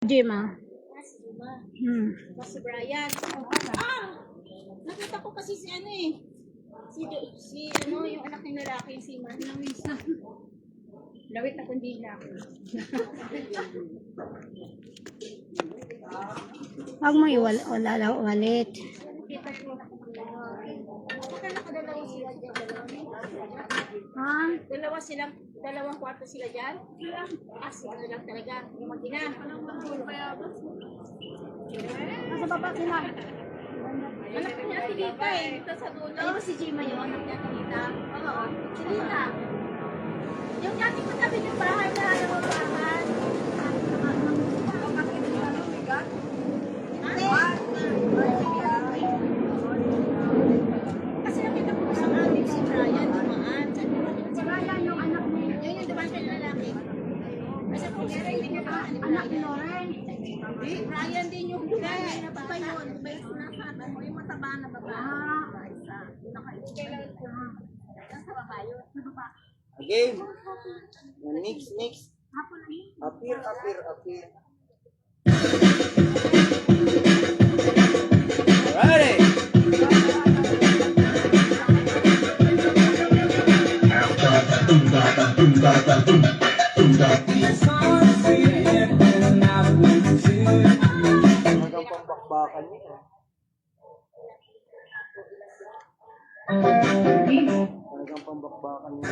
Jima. Si Juma. Mas si Brian. Nakita ko kasi si ano eh. Si ano, yung anak ng lalaki, si Manawisa. Lawit na kundi na ako. Huwag mo iwalit. Kita ko. Baka nakadalawa sila dyan. Ha? Dalawang kwarto sila dyan. Sila lang talaga. Yung mag-ina. Nasa baba sila. Anak niya si Lita eh. Dito sa dulo. Ay, si Jima yung anak niya si Lita? Oo. Si Lita. Yung dati ko sabi yung bahay na bahay. Kasi nakita ko sa amin si Brian dumaan. Si Brian yung anak niya. Yun yung dumaan siya lalaki. Kasi kung hindi niya ba anak ni Lauren. Brian din yung dumaan. Iba yun. Iba yung sinasabi mo. Yung mataba na babae. Nakailan ko. Nasa baba yun. Again. Next. Appear. Ready. Hanggang pambakbakan niya. Hanggang pambakbakan niya.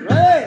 Ready.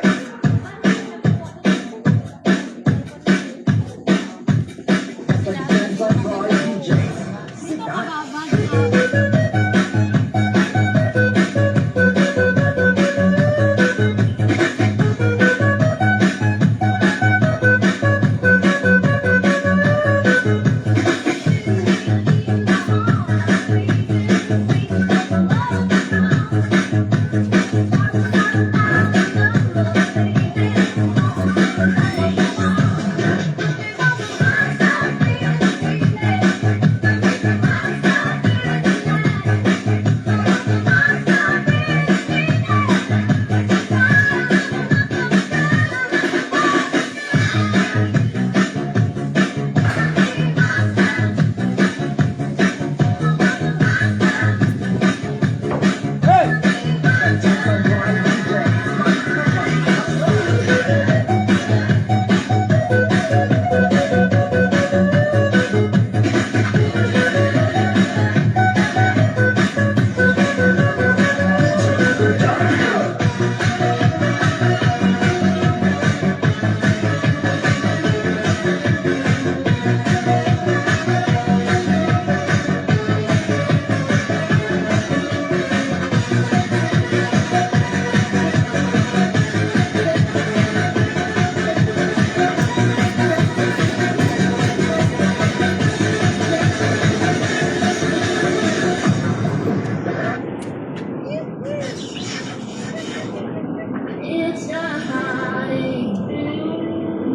It's a heartache,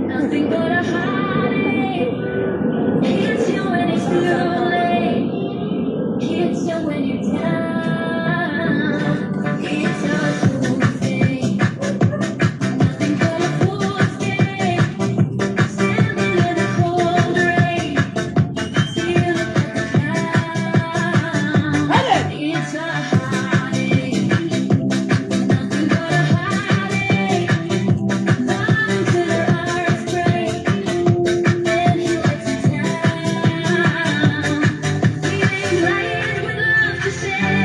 nothing but a heartache. Hits you when it's too late, hits you when you're down. It's a fool's day, nothing but a fool's day. Standing in the cold rain, still at the ground. It's a heartache, nothing but a heartache. Love till her hearts break, then he lets you down. Feeling light with love to say.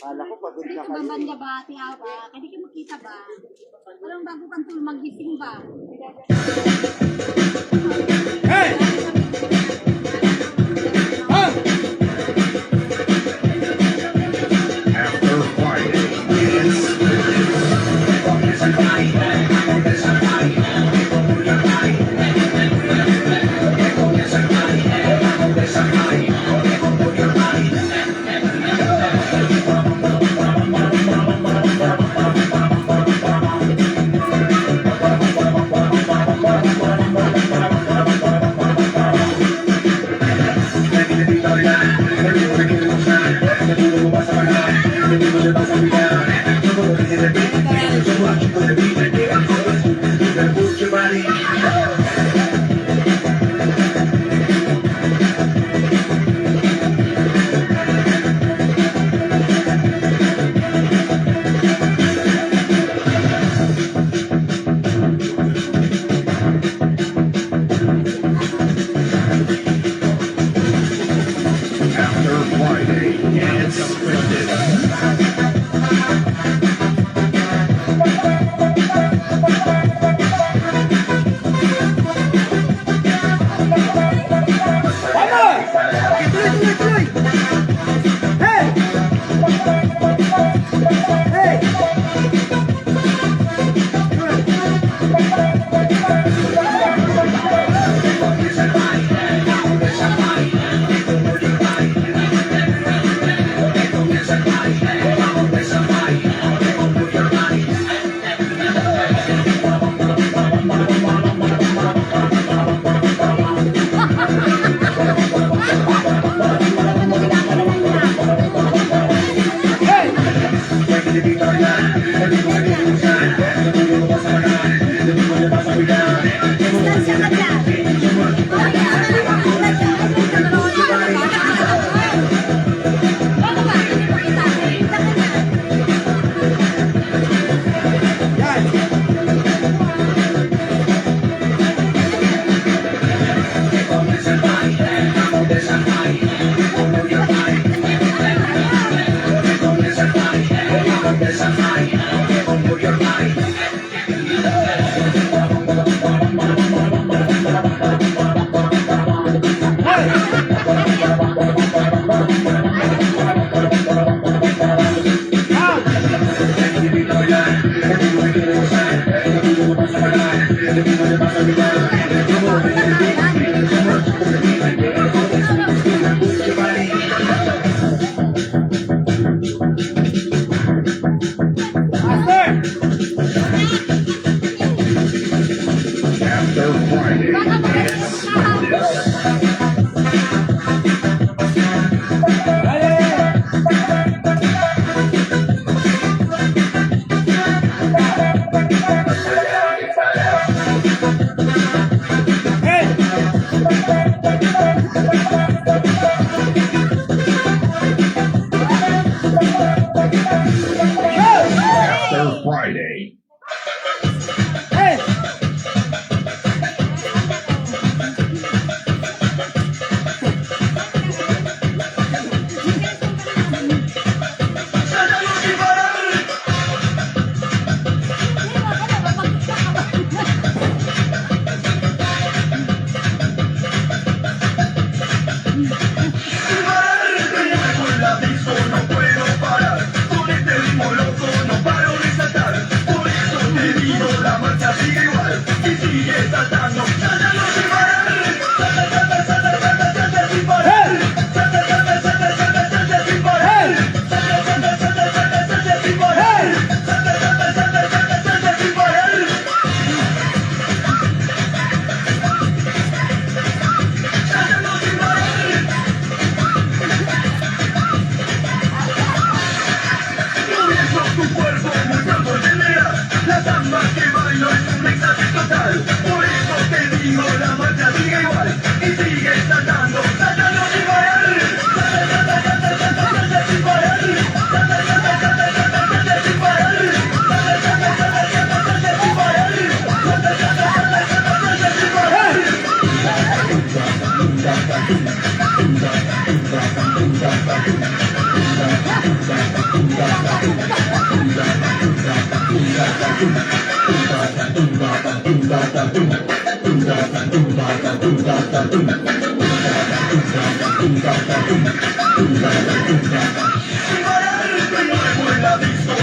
Kala ko pagod na Dito kayo. ba banda ba, tiyaw ba? Hindi ka makita ba? Walang bago kang tool magising ba? Hey! Ah! After Friday,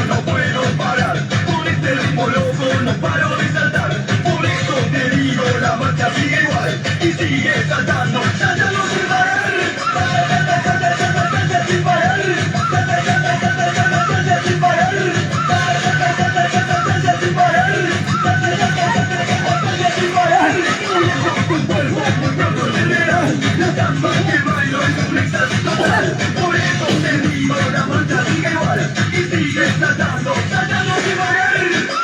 No puedo parar, con este ritmo loco no paro de saltar. Por eso te digo, la marcha sigue igual y sigue saltando, saltando sin parar. Salta, salta, salta, salta sin parar. Salta, salta, salta, salta, salta sin parar. Salta, salta, salta, salta sin parar. Salta, salta, salta, salta sin parar. Tu cuerpo muy pronto entenderá la samba que bailo es un éxtasis total. Por eso te digo, la marcha sigue igual y sigue saltando, saltando sin parar.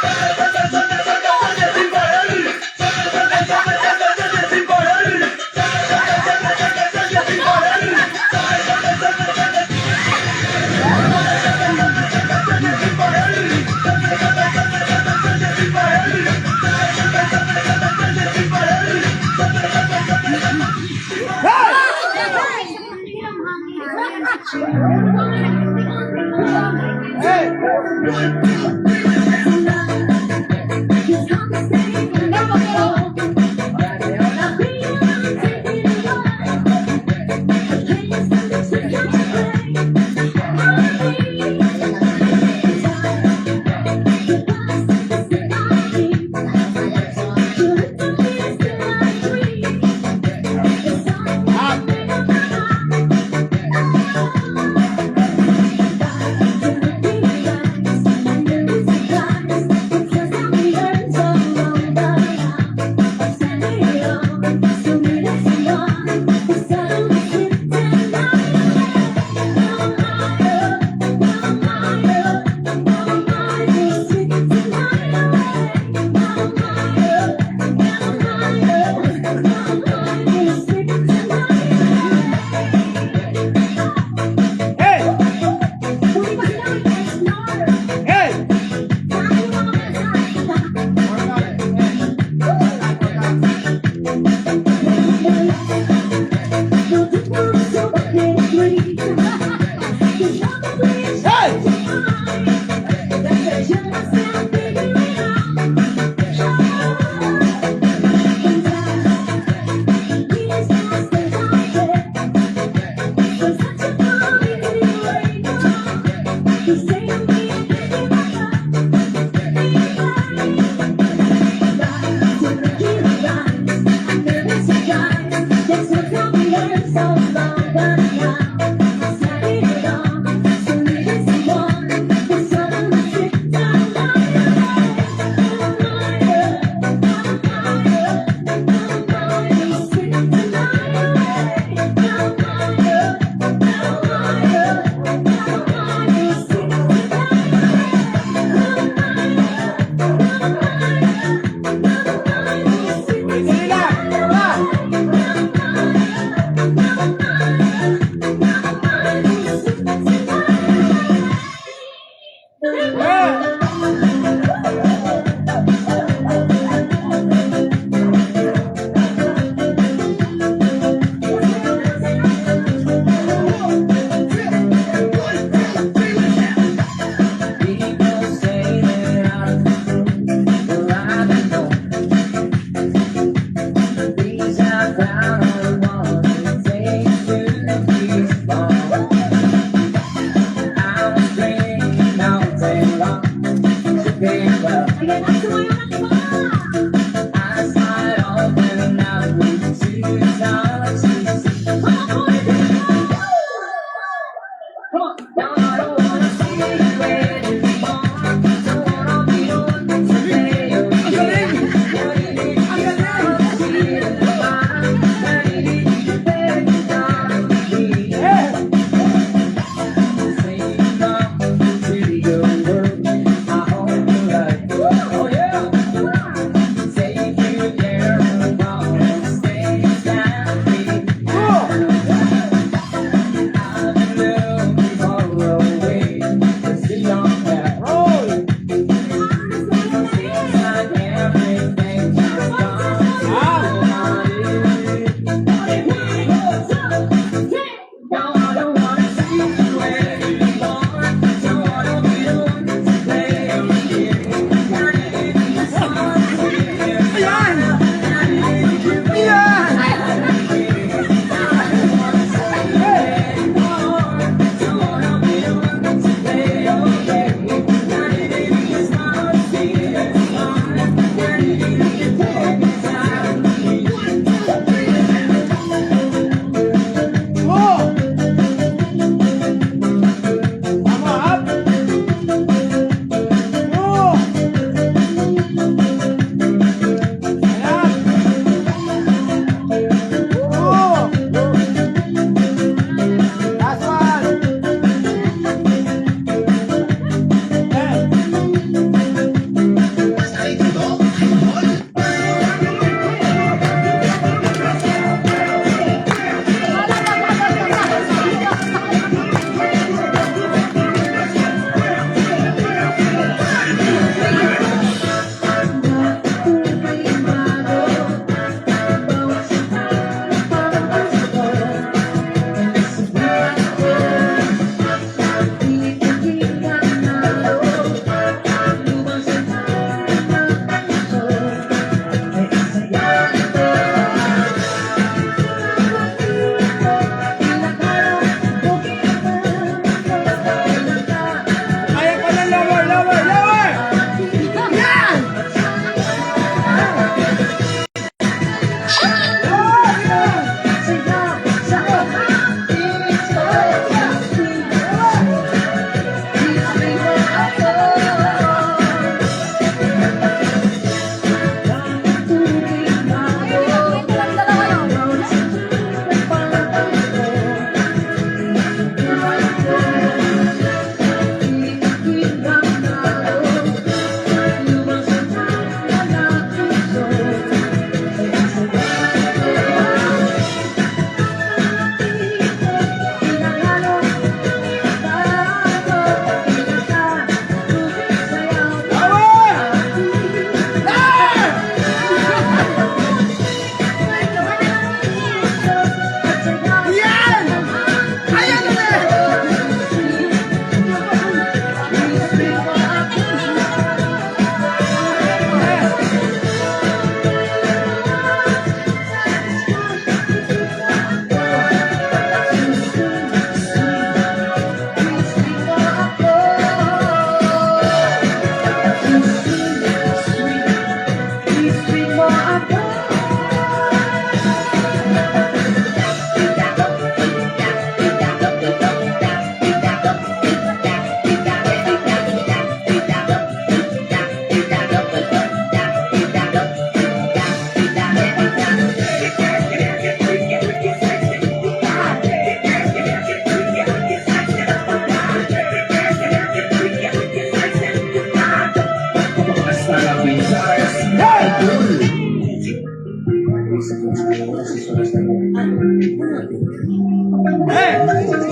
Salta, salta, salta, salta, salta sin parar. Salta, salta, salta, salta, salta sin parar. Salta, salta, salta, salta, salta sin parar. Salta, salta, salta, salta. Hasta la pinzada es Hey! Ay, malayo ka.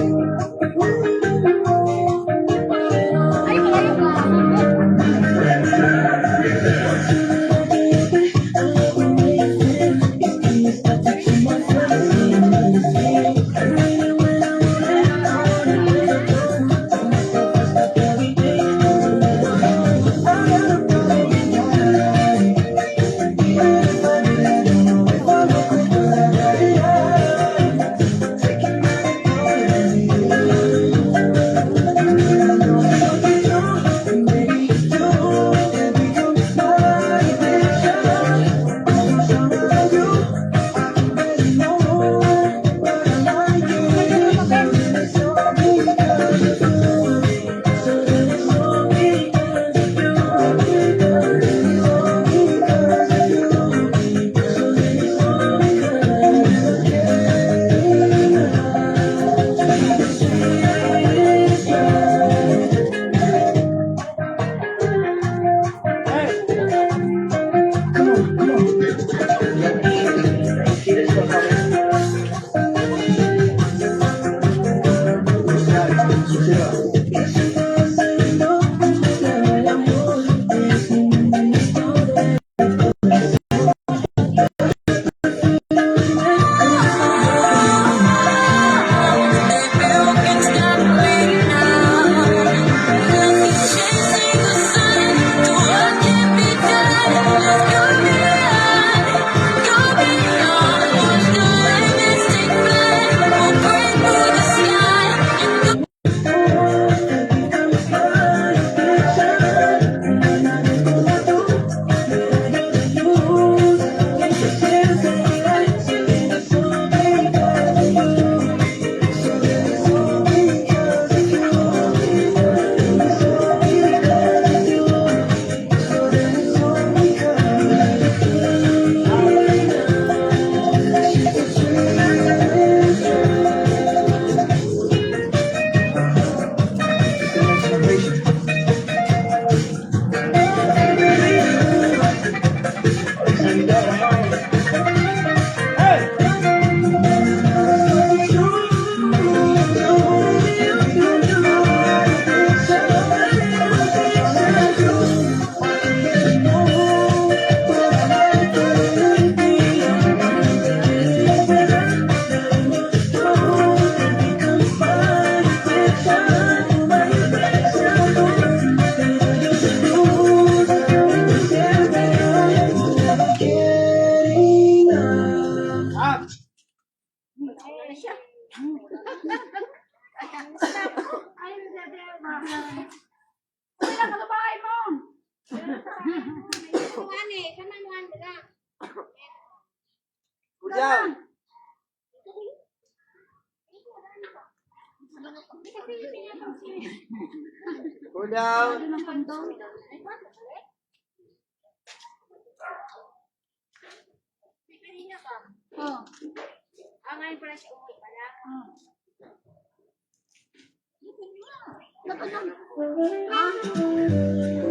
Kuya! Kuya! Oh. Ngayon pala siya umuwi pala.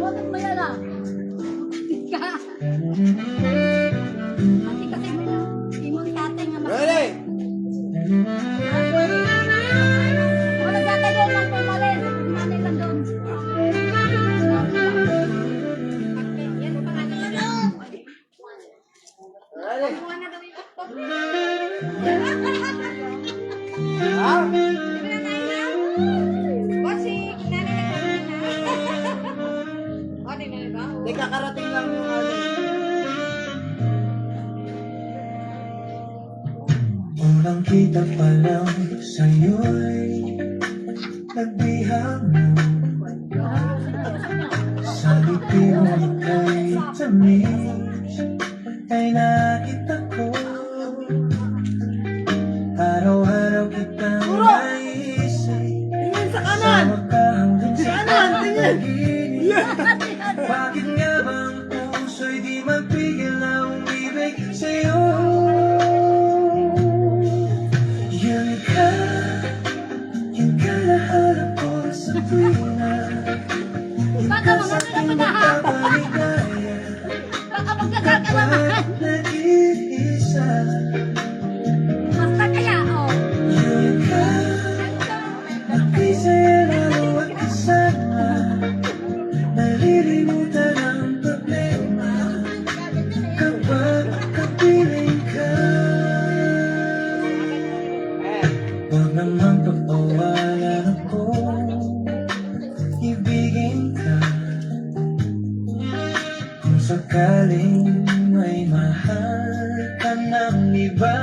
Huwag mo yan ah. Ka. Pati kasi imong tatay nga mas... Ready? Wala tatay doon lang pumalit. Nanay lang doon. Yan ang pangalan niya. Ready? Kuha na daw yung laptop. Ha? Di kakarating lang yung ano. Unang kita pa lang sa'yo'y nagbihag mo. Sa ngiti mo kay tamis ay nakita ko. Araw-araw kitang nais Baka magkasal ka naman. Baka magkasal ka naman. Basta kaya, oh. Nalilimutan ang problema kapag kapiling ka. Huwag naman papawalan ako, ibigin ka. Kung sakaling may mahal ka ng iba,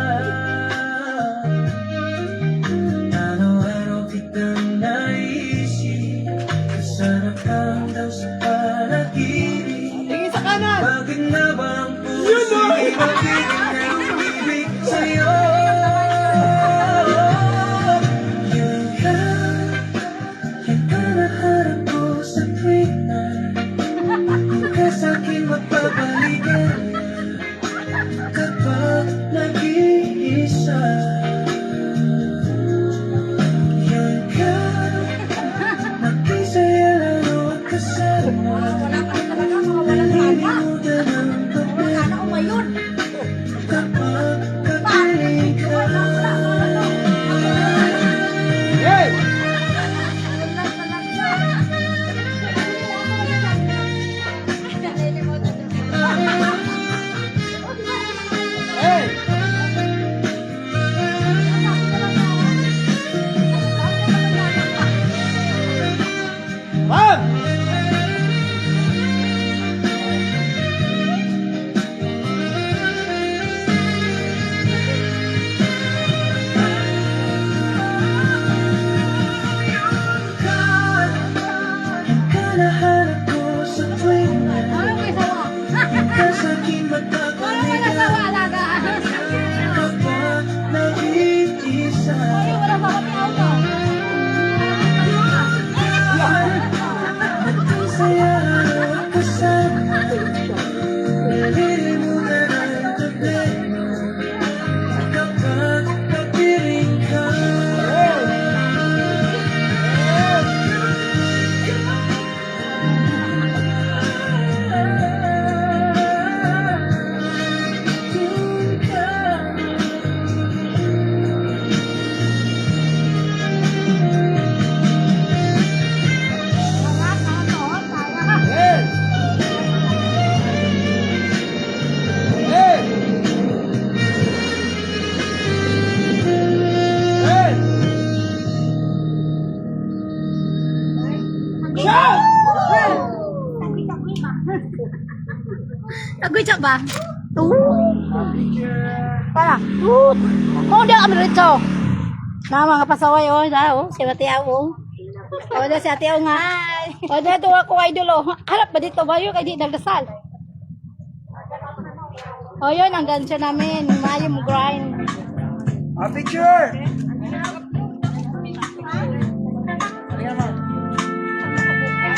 araw-araw kitang naisip, kasarap lang daw sa panaginip. Tingin sa kanan. Bakit na ba ang puso ibigin ng ibig sa'yo? Yan ka naharap ko sa tuwing na di ka sa'kin magpapaligan kapag nag-iisa. Yan ka, nagsisaya lalo at kasama. Wala ka talaga, mga walang gana. Nalilimutan ang Wala problema na umayon. kapag kapiling ka. Hey! Hey! Ma'am! Yan ka nahanap ko sa tuwing na Parang may sawa. di ka sa'kin Parang wala magpapaligan sawa, alaga. kapag nag-iisa. Ay, wala pa kami auto. Nagsisaya lalo at kasama. Nalilimutan ang problema kapag kapiling ka. Hey! Hey! Hey! Shout! Nagwitsak ba? Para. Oh, dia kami rito. Na mga pasaway oh, da oh, si Matiaw oh. Oh, da si Atiaw nga. Oh, da to ako idol oh. Harap ba dito ba yun kay di nagdasal? Oh, yun ang gansya namin. Mayong grind. A picture!